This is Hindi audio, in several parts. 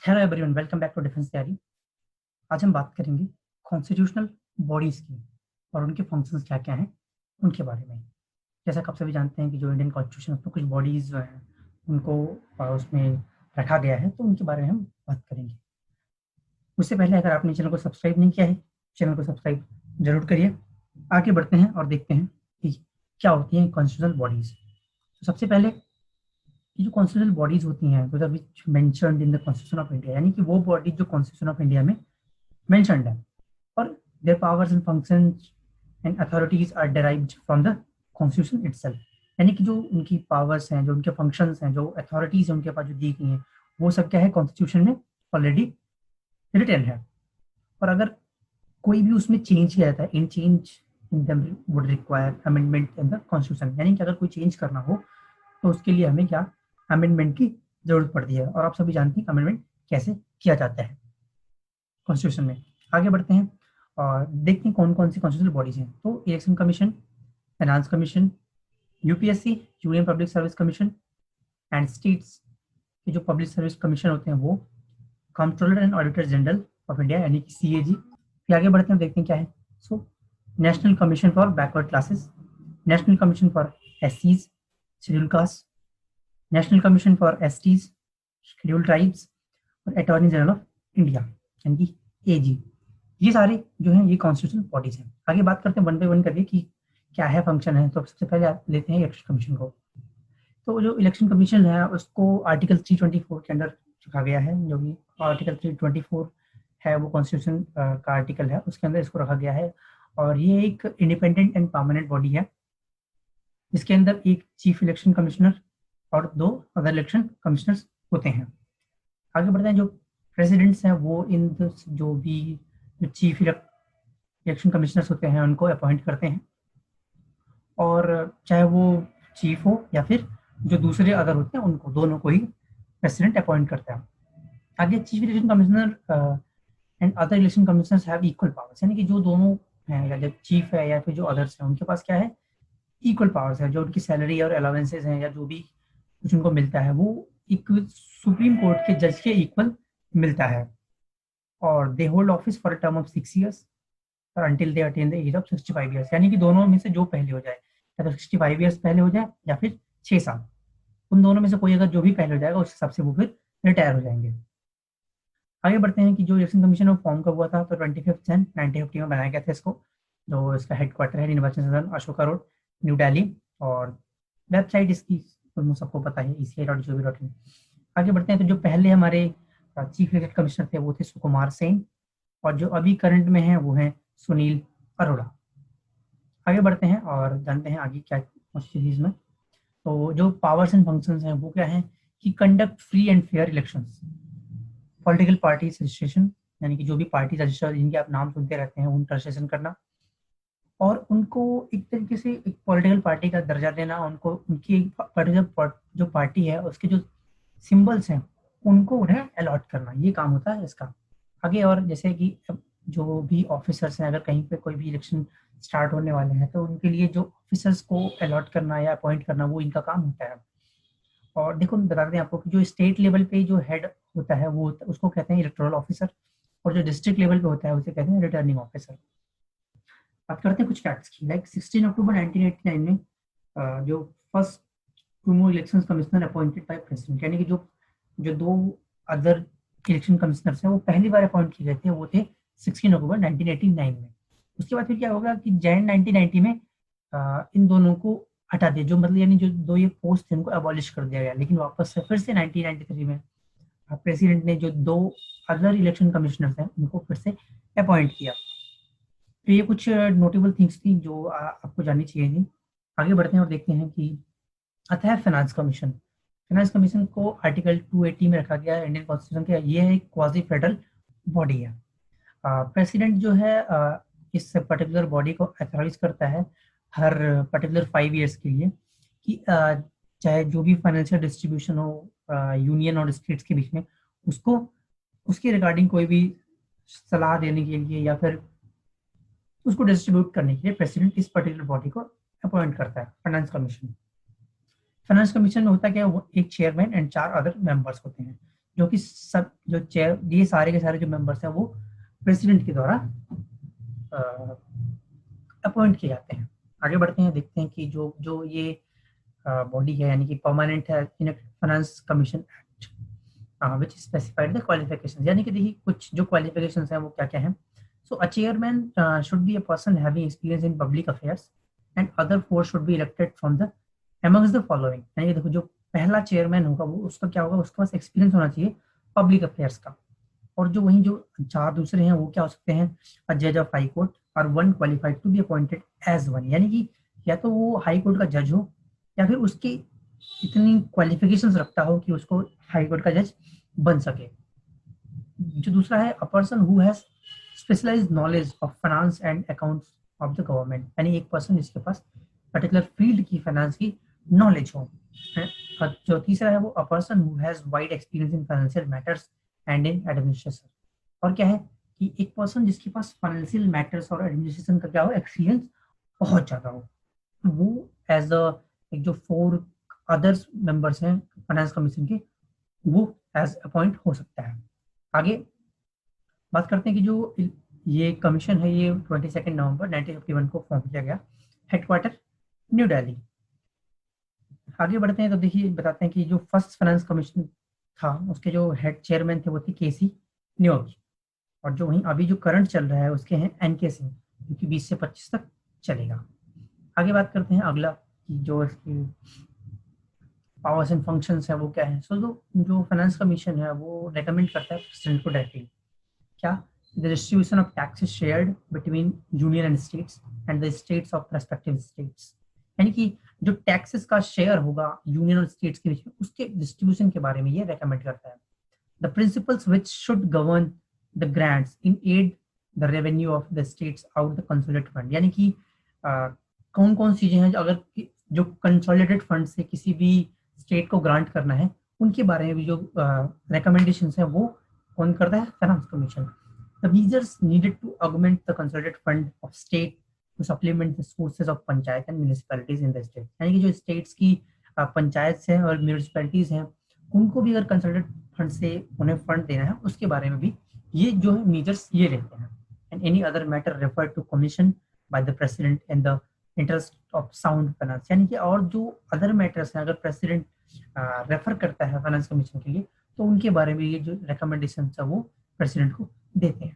Hello everyone, welcome back to Defence Tayari. आज हम बात करेंगे कॉन्स्टिट्यूशनल बॉडीज की और उनके फंक्शंस क्या क्या हैं उनके बारे में। जैसा कि आप सभी जानते हैं कि जो इंडियन कॉन्स्टिट्यूशन उसमें कुछ बॉडीज जो हैं उनको उसमें रखा गया है, तो उनके बारे में हम बात करेंगे। उससे पहले अगर आपने चैनल को सब्सक्राइब नहीं किया है, चैनल को सब्सक्राइब जरूर करिए। आगे बढ़ते हैं और देखते हैं कि क्या होती हैं कॉन्स्टिट्यूशनल बॉडीज। तो सबसे पहले ये जो कॉन्स्टिट्यूशनल बॉडीज होती हैं तो which mentioned in the constitution of India, यानी कि वो बॉडी जो कॉन्स्टिट्यूशन ऑफ इंडिया में मेंशन्ड है और their powers and functions and authorities are derived from the constitution itself। यानी कि जो उनकी पावर्स हैं, जो उनके फंक्शंस हैं, जो अथॉरिटीज हैं उनके पास जो दी गई हैं, वो सब क्या है कॉन्स्टिट्यूशन में ऑलरेडी रिटन है। और अगर कोई भी उसमें चेंज किया जाता है, in change in them would require amendment in the constitution, यानी कि अगर कोई चेंज करना हो तो उसके लिए हमें क्या अमेंडमेंट की जरूरत पड़ती है। और आप सभी जानते हैं अमेंडमेंट कैसे किया जाता है कॉन्स्टिट्यूशन में। आगे बढ़ते हैं और देखते हैं कौन कौन सी कॉन्स्टिट्यूशनल बॉडीज हैं। तो election commission, finance commission, UPSC union public service commission, and states के जो पब्लिक सर्विस कमीशन होते हैं वो controller and auditor general of India यानी कि सीएजी। फिर आगे बढ़ते हैं देखते हैं क्या है। So national commission for backward classes, national commission for एससीज scheduled caste, national commission for STs scheduled tribes, और अटॉर्नी जनरल ऑफ इंडिया यानी कि एजी। ये सारे जो हैं ये कॉन्स्टिट्यूशनल बॉडीज हैं। आगे बात करते हैं वन बाय वन करके कि क्या है फंक्शन है। तो सबसे पहले आप लेते हैं इलेक्शन कमीशन को। तो जो इलेक्शन कमीशन है उसको आर्टिकल 324 के अंदर रखा गया है, जो कि आर्टिकल 324 है वो कॉन्स्टिट्यूशन का आर्टिकल है, उसके अंदर इसको रखा गया है। और ये एक इंडिपेंडेंट एंड परमानेंट बॉडी है। इसके अंदर एक चीफ इलेक्शन कमिश्नर और 2 अदर इलेक्शन कमिश्नर्स होते हैं। आगे बढ़ते हैं, जो प्रेसिडेंट्स हैं वो इन जो भी जो चीफ इलेक्शन कमिश्नर्स होते हैं उनको अपॉइंट करते हैं, और चाहे वो चीफ हो या फिर जो दूसरे अदर होते हैं उनको, दोनों को ही प्रेसिडेंट अपॉइंट करता है। आगे chief election commissioner and other election commissioners have equal powers, यानी कि जो दोनों हैं या जब चीफ है या फिर जो अदर्स हैं उनके पास क्या है इक्वल पावर्स है। जो उनकी सैलरी और अलाउंसेस हैं या जो भी कुछ उनको मिलता है वो एक सुप्रीम कोर्ट के जज के इक्वल मिलता है। और they hold office for a term of 6 years और until they attain the age of 65 years, यानी कि दोनों में से जो पहले हो जाए, या तो 65 ईयर्स पहले हो जाए या फिर 6 साल, उन दोनों में से कोई अगर जो भी पहले हो जाएगा उस हिसाब से वो फिर रिटायर हो जाएंगे। आगे बढ़ते हैं कि जो इलेक्शन कमीशन है फॉर्म कब हुआ था, तो 25 जन 1950 में बनाया गया था इसको। जो इसका हेडक्वार्टर है निर्वाचन सदन अशोका रोड, न्यू दिल्ली। और वेबसाइट इसकी सबको पता है eci.gov.in। आगे बढ़ते हैं, तो जो पहले हमारे चीफ इलेक्शन कमिश्नर थे वो थे सुकुमार सेन, और जो अभी करंट में है वो है सुनील अरोड़ा। आगे बढ़ते हैं और जानते हैं आगे क्या सीरीज में। तो जो पावर्स एंड फंक्शंस हैं वो क्या है कि conduct free and fair elections, political parties registration, यानी कि जो भी पार्टी रजिस्टर जिनके आप नाम सुनते रहते हैं उनका रजिस्ट्रेशन करना, और उनको एक तरीके से एक पॉलिटिकल पार्टी का दर्जा देना, उनको उनकी एक पर्टिकुलर जो पार्टी है उसके जो सिंबल्स हैं उनको उन्हें अलॉट करना, ये काम होता है इसका। आगे और जैसे कि जो भी ऑफिसर्स हैं, अगर कहीं पे कोई भी इलेक्शन स्टार्ट होने वाले हैं तो उनके लिए जो ऑफिसर्स को अलॉट करना या अपॉइंट करना वो इनका काम होता है। और देखो बता दें आपको कि जो स्टेट लेवल पे जो हेड होता है वो उसको कहते हैं इलेक्टोरल ऑफिसर, और जो डिस्ट्रिक्ट लेवल पे होता है उसे कहते हैं रिटर्निंग ऑफिसर। बात करते हैं कुछ फैक्ट्स की। लाइक 16 अक्टूबर 1989 में जो first two election commissioner appointed by president, यानी कि जो जो 2 अदर इलेक्शन कमिश्नर्स हैं वो पहली बार अपॉइंट किए गए थे, वो थे 16 अक्टूबर 1989 में। उसके बाद फिर क्या होगा कि जैन 1990 में इन दोनों को हटा दिया, जो मतलब यानी जो 2 ये पोस्ट थे उनको अबॉलिश कर दिया गया, लेकिन वापस से फिर से 1993 में प्रेसिडेंट ने जो 2 अदर इलेक्शन कमिश्नर्स हैं उनको फिर से अपॉइंट किया। तो ये कुछ नोटेबल थिंग्स थी जो आपको जाननी चाहिए थी। आगे बढ़ते हैं और देखते हैं कि आता है फाइनेंस कमीशन। फाइनेंस कमीशन को आर्टिकल 280 में रखा गया है इंडियन कॉन्स्टिट्यूशन के। ये एक क्वाजी फेडरल बॉडी है। प्रेसिडेंट जो है इस पर्टिकुलर बॉडी को अथॉराइज करता है हर पर्टिकुलर 5 ईयर्स के लिए कि चाहे जो भी फाइनेंशियल डिस्ट्रीब्यूशन हो यूनियन और स्टेट्स के बीच में, उसको उसके रिगार्डिंग कोई भी सलाह देने के लिए या फिर उसको डिस्ट्रीब्यूट करने के लिए प्रेसिडेंट इस पर्टिकुलर बॉडी को अपॉइंट करता है, फाइनेंस कमीशन। फाइनेंस कमीशन में होता क्या है, वो एक चेयरमैन एंड 4 अदर मेंबर्स होते हैं। जो कि सब जो चेयर, ये सारे के सारे जो मेंबर्स हैं वो प्रेसिडेंट के द्वारा अपॉइंट किए जाते हैं। आगे बढ़ते हैं, देखते हैं कि जो जो ये बॉडी है यानी कि परमानेंट है in finance commission act which specified the qualifications, यानी कि देखिए कुछ जो क्वालिफिकेशंस हैं वो क्या क्या हैं। So a chairman should be a person having experience in public affairs and other four should be elected from the amongst the following, यानी कि देखो जो पहला चेयरमैन होगा वो उसका क्या होगा, उसके पास एक्सपीरियंस होना चाहिए पब्लिक अफेयर्स का। और जो वहीं जो चार दूसरे हैं वो क्या हो सकते हैं, अ जज ऑफ हाई कोर्ट और one qualified to be appointed as one, यानी कि या तो वो हाई कोर्ट का जज हो या फिर उसकी इतनी क्वालिफिकेशंस रखता हो कि उसको हाई कोर्ट का जज बन सके। जो दूसरा है, a person who has specialised knowledge of finance and accounts of the government, यानी एक पर्सन जिसके पास पर्टिकुलर फील्ड की फाइनेंस की नॉलेज हो है। और जो तीसरा है वो, a person who has wide experience in financial matters and in administration. और क्या है कि एक पर्सन जिसके पास फाइनेंशियल मैटर्स और एडमिनिस्ट्रेशन का क्या हो, एक्सपीरियंस बहुत ज्यादा हो, वो एज अ एक जो फोर अदर्स मेंबर्स हैं फाइनेंस कमीशन के, वो एज अपॉइंट हो सकता है। आगे बात करते हैं कि जो ये कमीशन है ये 22 नवंबर 1951 को फॉर्म किया गया, हेडक्वार्टर न्यू दिल्ली। आगे बढ़ते हैं तो देखिए बताते हैं कि जो फर्स्ट फाइनेंस कमीशन था उसके जो हेड चेयरमैन थे वो थे केसी न्योगी, और जो वहीं अभी जो करंट चल रहा है उसके हैं एनके सिंह, जो कि 20 से 25 तक चलेगा। आगे बात करते हैं अगला कि जो इसकी पावर्स एंड फंक्शंस है वो क्या है। सो जो फाइनेंस कमीशन है वो रेकमेंड करता है प्रेसिडेंट को डायरेक्टली क्या, the distribution of taxes shared between union and states and the states of respective states, यानी कि जो टैक्सेस का शेयर होगा यूनियन और स्टेट्स के बीच में उसके डिस्ट्रीब्यूशन के बारे में ये रेकमेंड करता है। The principles which should govern the grants in aid the revenue of the states out the consolidated fund, यानी कि कौन कौन चीजें हैं जो अगर जो कंसोलिडेटेड फंड से किसी भी स्टेट को ग्रांट करना है उनके बारे में भी जो रिकमेंडेशन है वो कौन करता है, finance commission. The measures needed to augment the consolidated fund of state to supplement the sources of panchayat and municipalities in the state, यानी कि जो स्टेट्स की पंचायत हैं और म्यूनिसिपैलिटीज हैं उनको भी अगर कंसोलिडेटेड फंड से उन्हें फंड देना है उसके बारे में भी ये जो है मेजर्स ये रहते हैं। And any other matter refer to commission by the president in the interest of sound finance, यानी कि और जो अदर मैटर्स हैं अगर प्रेसिडेंट रेफर करता है फाइनेंस कमीशन के लिए तो उनके बारे में ये जो रिकमेंडेशन है वो प्रेसिडेंट को देते हैं।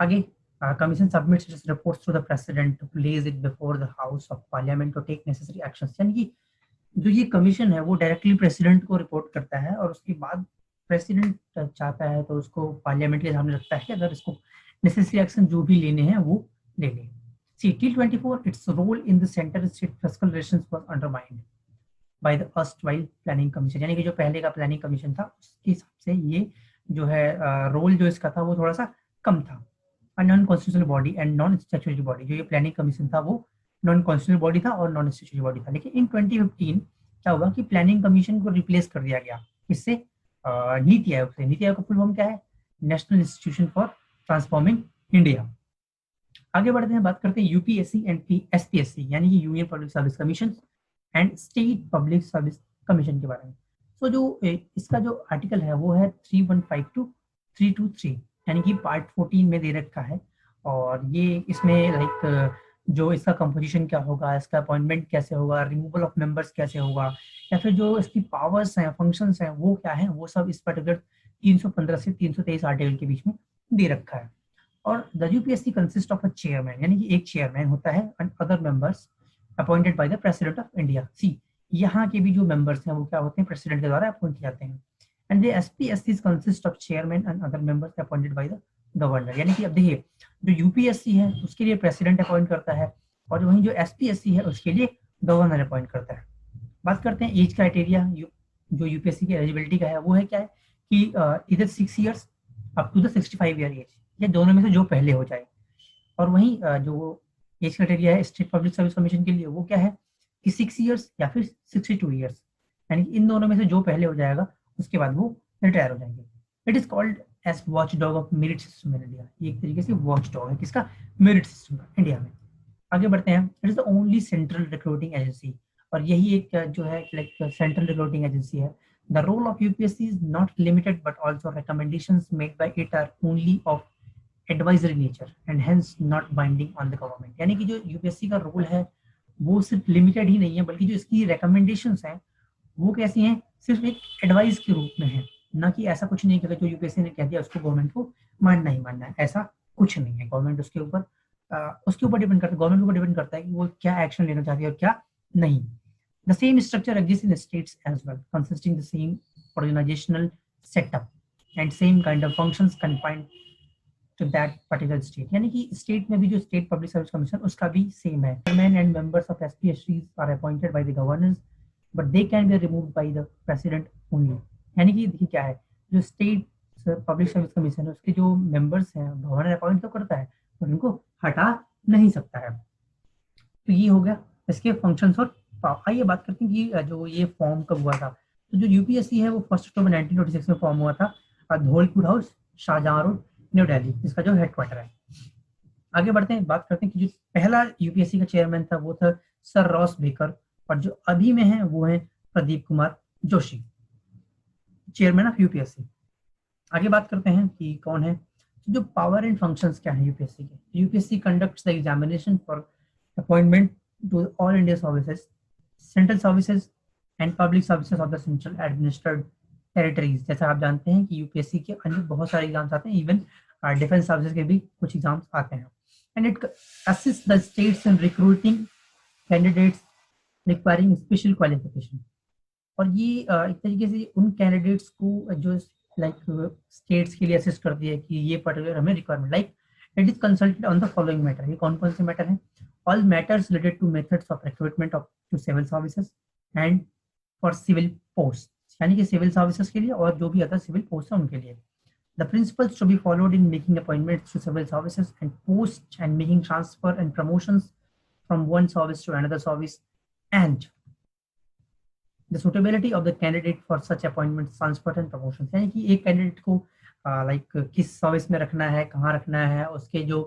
आगे commission submits its reports to the president to place it before the house of parliament to take necessary actions, यानी कि जो ये कमीशन है वो डायरेक्टली प्रेसिडेंट को रिपोर्ट करता है और उसके बाद प्रेसिडेंट चाहता है तो उसको पार्लियामेंट के सामने रखता है कि अगर इसको नेसेसरी एक्शन जो भी लेने हैं वो ले ले। See, T24, its role in the center-state fiscal relations was undermined by the erstwhile planning commission, यानी कि जो पहले का प्लानिंग कमीशन था उसके हिसाब से ये जो है रोल जो इसका था वो थोड़ा सा कम था। Non constitutional body and non statutory body, जो ये प्लानिंग कमीशन था वो नॉन कॉन्स्टिट्यूशनल बॉडी था और नॉन स्टैट्यूटरी बॉडी था। लेकिन इन 2015 क्या हुआ कि प्लानिंग कमीशन को रिप्लेस कर दिया गया इससे नीति आयोग से। नीति आयोग का फुल फॉर्म क्या है, national institution for transforming India. आगे बढ़ते हैं, बात करते हैं यूपीएससी एंड एसपीएससी, यानी कि union public service commission and state public service commission के बारे में। तो जो इसका जो आर्टिकल है वो है 315 टू 323, यानी कि पार्ट 14 में दे रखा है। और ये इसमें लाइक जो इसका कंपोजिशन क्या होगा, इसका अपॉइंटमेंट कैसे होगा, रिमूवल ऑफ मेंबर्स कैसे होगा, या फिर जो इसकी पावर्स हैं फंक्शंस हैं वो क्या है, वो सब इस पर्टिकुलर 315 से 323 आर्टिकल के बीच में दे रखा है। और the UPSC consist of a chairman, यानी कि एक चेयरमैन होता है and other members appointed by the president of India. See, यहाँ के भी जो मेंबर्स हैं वो क्या होते हैं, प्रेसिडेंट के द्वारा अपॉइंट किए जाते हैं। And the SPSC consist of chairman and other members appointed by the governor, यानी कि अब देखिए जो यूपीएससी है उसके लिए प्रेसिडेंट अपॉइंट करता है और वहीं जो एसपीएससी है उसके लिए गवर्नर अपॉइंट करता है। बात करते हैं एज क्राइटेरिया, जो यूपीएससी की एलिजिबिलिटी का है वो है क्या है कि इधर 6 years up to the 65 year age, ये दोनों में से जो पहले हो जाए। और वहीं जो एज क्राइटेरिया है स्टेट पब्लिक सर्विस कमीशन के लिए वो क्या है कि 6 ईयर्स या फिर 62 ईयर्स, यानी कि इन दोनों में से जो पहले हो जाएगा उसके बाद वो रिटायर हो जाएंगे। It is called as watch dog of merit system in India, ये एक तरीके से वॉच डॉग है किसका, मेरिट सिस्टम का इंडिया में। आगे बढ़ते हैं, it is the only central recruiting agency, और यही एक जो है लाइक सेंट्रल रिक्रूटिंग एजेंसी है The role of UPSC is not limited, but also recommendations made by it are only of advisory nature and hence not binding on the government. यानी कि जो यूपीएससी का रोल है वो सिर्फ लिमिटेड ही नहीं है, बल्कि जो इसकी रिकमेंडेशंस हैं वो कैसी हैं, सिर्फ एक एडवाइस के रूप में है, ना कि ऐसा कुछ नहीं कि अगर जो यूपीएससी ने कह दिया उसको गवर्नमेंट को मानना ही मानना है, ऐसा कुछ नहीं है। गवर्नमेंट उसके ऊपर डिपेंड करता है, गवर्नमेंट के ऊपर डिपेंड करता है कि वो क्या एक्शन लेना चाहती है और क्या नहीं। The same structure exists in the states as well, consisting the same organizational setup and same kind of functions confined to that particular state. यानी कि स्टेट में भी जो स्टेट पब्लिक सर्विस कमीशन उसका भी सेम है। Chairman and members of SPSCs are appointed by the governors but they can be removed by the president only. यानी कि देखिए क्या है, जो स्टेट पब्लिक सर्विस कमीशन है उसके जो मेंबर्स हैं गवर्नर अपॉइंट तो करता है पर उनको हटा नहीं सकता है। तो ये हो गया इसके फंक्शंस और आइए बात करते हैं कि जो ये फॉर्म कब हुआ था। तो जो यूपीएससी है वो 1 अक्टूबर 1926 में फॉर्म हुआ था Dholpur House, Shahjahan Road, New Delhi, इसका जो हेडक्वार्टर है। आगे बढ़ते हैं, बात करते हैं कि जो पहला यूपीएससी का चेयरमैन था वो था सर रॉस बेकर, और जो अभी में है वो है Pradeep Kumar Joshi, chairman of UPSC. आगे बात करते हैं कि कौन है, जो पावर एंड फंक्शंस क्या है यूपीएससी के। UPSC conducts the examination for appointment to all India services, central services and public services of the central administered territories. जैसा आप जानते हैं कि यूपीएससी के अंदर बहुत सारे एग्जाम्स आते हैं, इवन डिफेंस सर्विसेज के भी कुछ एग्जाम्स आते हैं। And it assist the states in recruiting candidates requiring special qualification. और ये एक तरीके से उन कैंडिडेट्स को जो लाइक स्टेट्स के लिए असिस्ट करती है कि ये पर्टिकुलर हमें requirement, like it is consulted on the following matter. ये कौन कौन से मैटर हैं, all matters related to methods of recruitment of to civil services and for civil post, यानी कि सिविल सर्विसेज के लिए और जो भी अदर सिविल पोस्ट है उनके लिए। The principles to be followed in making appointments to civil services and posts and making transfer and promotions from one service to another service, and the suitability of the candidate for such appointments, transfer and promotions। यानी कि एक कैंडिडेट को लाइक किस सर्विस में रखना है, कहाँ रखना है, उसके जो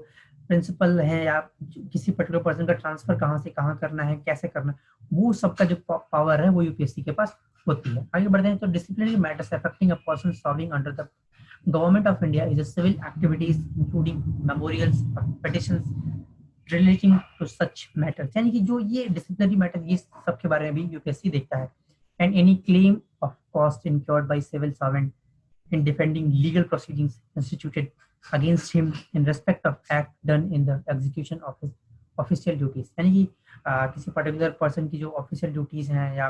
प्रिंसिपल हैं या किसी पर्टिकुलर पर्सन का ट्रांसफर कहाँ से कहाँ करना है, कैसे करना है, वो सबका जो पावर है वो यूपीएससी के पास होती है। आगे बढ़ते हैं तो disciplinary matters affecting a person serving under the government of India is civil activities including memorials, petitions relating to such matters. यानी कि जो ये डिसिप्लिनरी मैटर ये सब के बारे में भी यूपीएससी देखता है। And any claim of cost incurred by civil servant in defending legal proceedings instituted against him in respect of act done in the execution of his official duties। यानी कि किसी पर्टिकुलर पर्सन की जो ऑफिशियल ड्यूटीज हैं या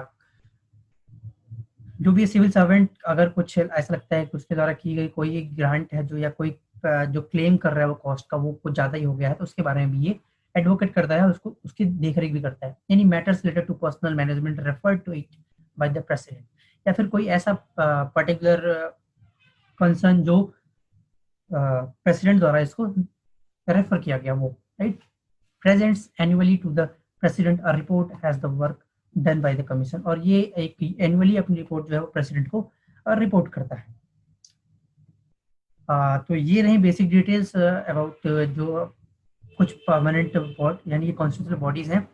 जो भी सिविल सर्वेंट अगर कुछ ऐसा लगता है कि उसके द्वारा की गई कोई एक ग्रांट है जो या कोई जो क्लेम कर रहा है वो कॉस्ट का वो कुछ ज्यादा ही हो गया है तो उसके बारे में भी ये एडवोकेट करता है, उसको उसकी देखरेख भी करता है। यानी matters related to personal management referred to it by the president, या फिर कोई ऐसा पर्टिकुलर कंसर्न जो प्रेसिडेंट द्वारा इसको रेफर किया गया वो, right. Presents annually to the president a report as the work done by the commission, और ये एक एनुअली अपनी रिपोर्ट जो है वो प्रेसिडेंट को रिपोर्ट करता है। तो ये रही बेसिक डिटेल्स अबाउट जो कुछ परमानेंट यानी कि कॉन्स्टिट्यूशनल बॉडीज हैं